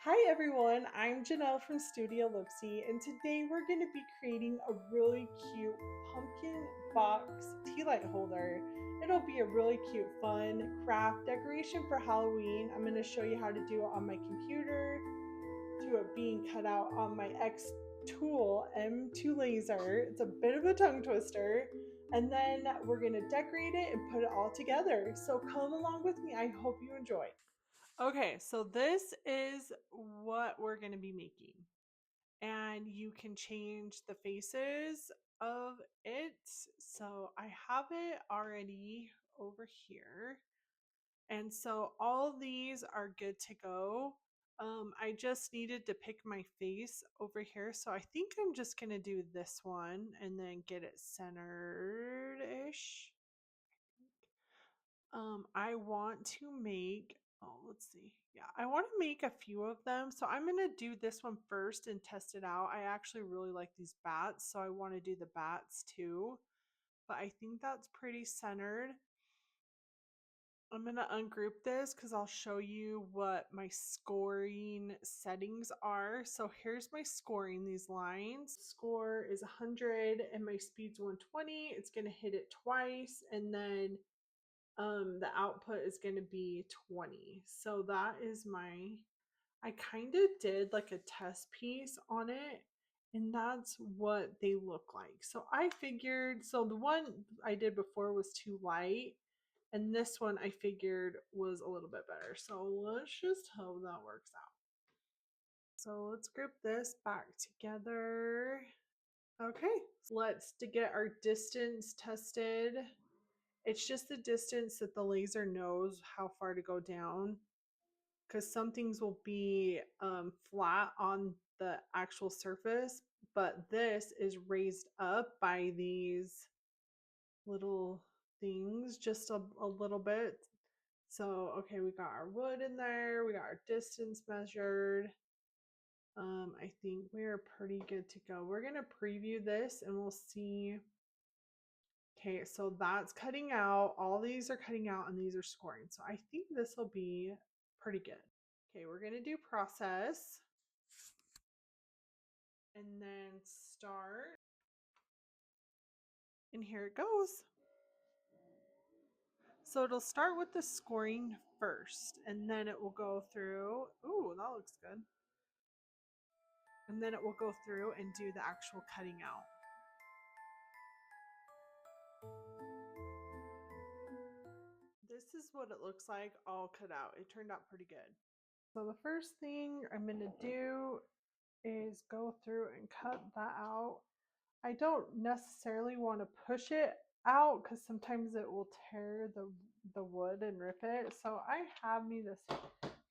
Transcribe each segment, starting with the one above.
Hi everyone, I'm Janelle from Studio Lipsy, and today we're going to be creating a really cute pumpkin box tea light holder. It'll be a really cute, fun craft decoration for Halloween. I'm going to show you how to do it on my computer, to it being cut out on my X Tool M2 laser. It's a bit of a tongue twister. And then we're going to decorate it and put it all together. So come along with me. I hope you enjoy. Okay, so this is what we're going to be making. And you can change the faces of it. So I have it already over here. And so all these are good to go. I just needed to pick my face over here. So I think I'm just going to do this one and then get it centered-ish. I want to make, let's see. Yeah, I want to make a few of them. So I'm going to do this one first and test it out. I actually really like these bats, so I want to do the bats too. But I think that's pretty centered. I'm going to ungroup this because I'll show you what my scoring settings are. So here's my scoring, these lines. Score is 100 and my speed's 120. It's going to hit it twice, and then the output is going to be 20. So that is I kind of did like a test piece on it, and that's what they look like. So I figured, so the one I did before was too light, and this one I figured was a little bit better. So let's just hope that works out. So let's group this back together. Okay, so let's to get our distance tested. It's just the distance that the laser knows how far to go down, because some things will be flat on the actual surface, but this is raised up by these little things just a little bit. So, okay, we got our wood in there, we got our distance measured. I think we're pretty good to go. We're going to preview this and we'll see. Okay, so that's cutting out. All these are cutting out and these are scoring. So I think this will be pretty good. Okay, we're going to do process and then start. And here it goes. So it'll start with the scoring first, and then it will go through. Ooh, that looks good. And then it will go through and do the actual cutting out. This is what it looks like all cut out. It turned out pretty good. So the first thing I'm going to do is go through and cut that out. I don't necessarily want to push it out because sometimes it will tear the wood and rip it. So I have me this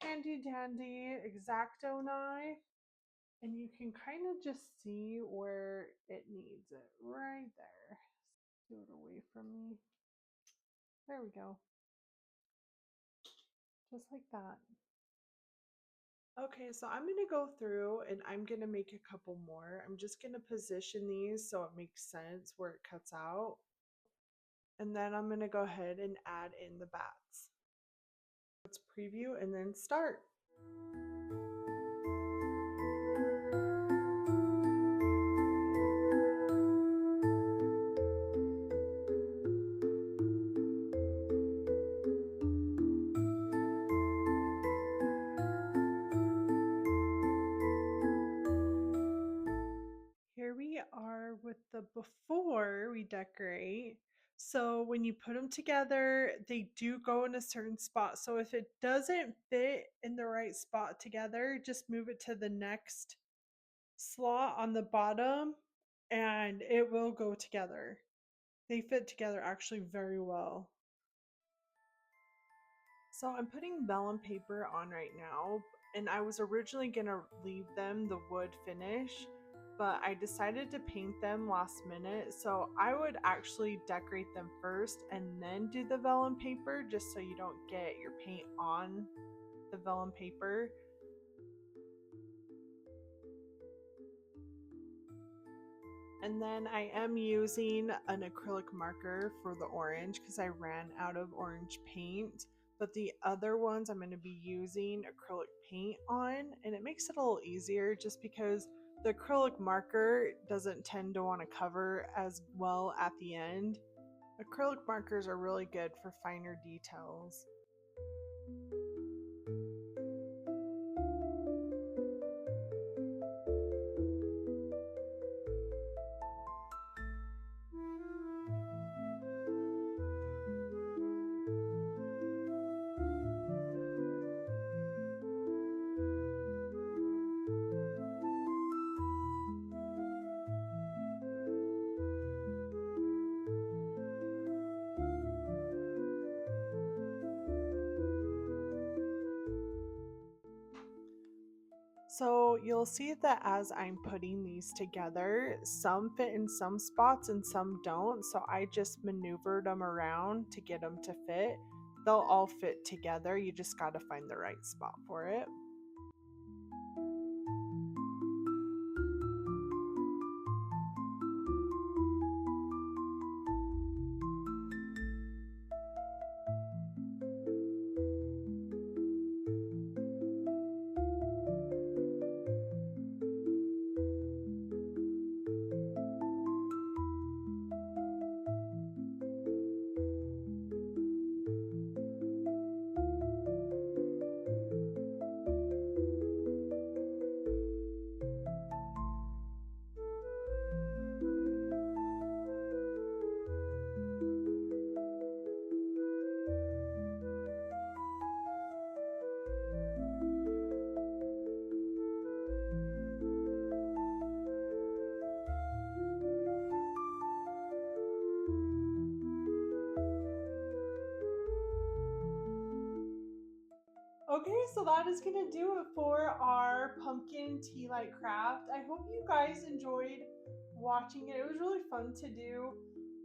handy dandy X-Acto knife, and you can kind of just see where it needs it right there. Do it away from me. There we go. Just like that. Okay, so I'm going to go through and I'm going to make a couple more. I'm just going to position these so it makes sense where it cuts out. And then I'm going to go ahead and add in the bats. Let's preview and then start. Here we are with the before we decorate. So when you put them together, they do go in a certain spot. So if it doesn't fit in the right spot together, just move it to the next slot on the bottom and it will go together. They fit together actually very well. So I'm putting vellum paper on right now, and I was originally gonna leave them the wood finish, but I decided to paint them last minute. So I would actually decorate them first and then do the vellum paper, just so you don't get your paint on the vellum paper. And then I am using an acrylic marker for the orange because I ran out of orange paint. but the other ones I'm going to be using acrylic paint on, and it makes it a little easier just because the acrylic marker doesn't tend to want to cover as well at the end. Acrylic markers are really good for finer details. So you'll see that as I'm putting these together, some fit in some spots and some don't. So I just maneuvered them around to get them to fit. They'll all fit together. You just got to find the right spot for it. Okay, so that is going to do it for our pumpkin tea light craft. I hope you guys enjoyed watching it. It was really fun to do.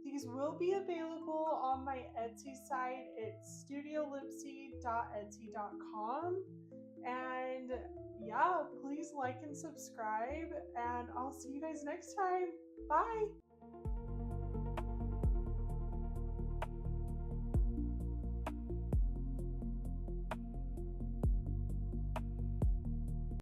These will be available on my Etsy site. It's studiolipsy.etsy.com. And yeah, please like and subscribe, and I'll see you guys next time. Bye.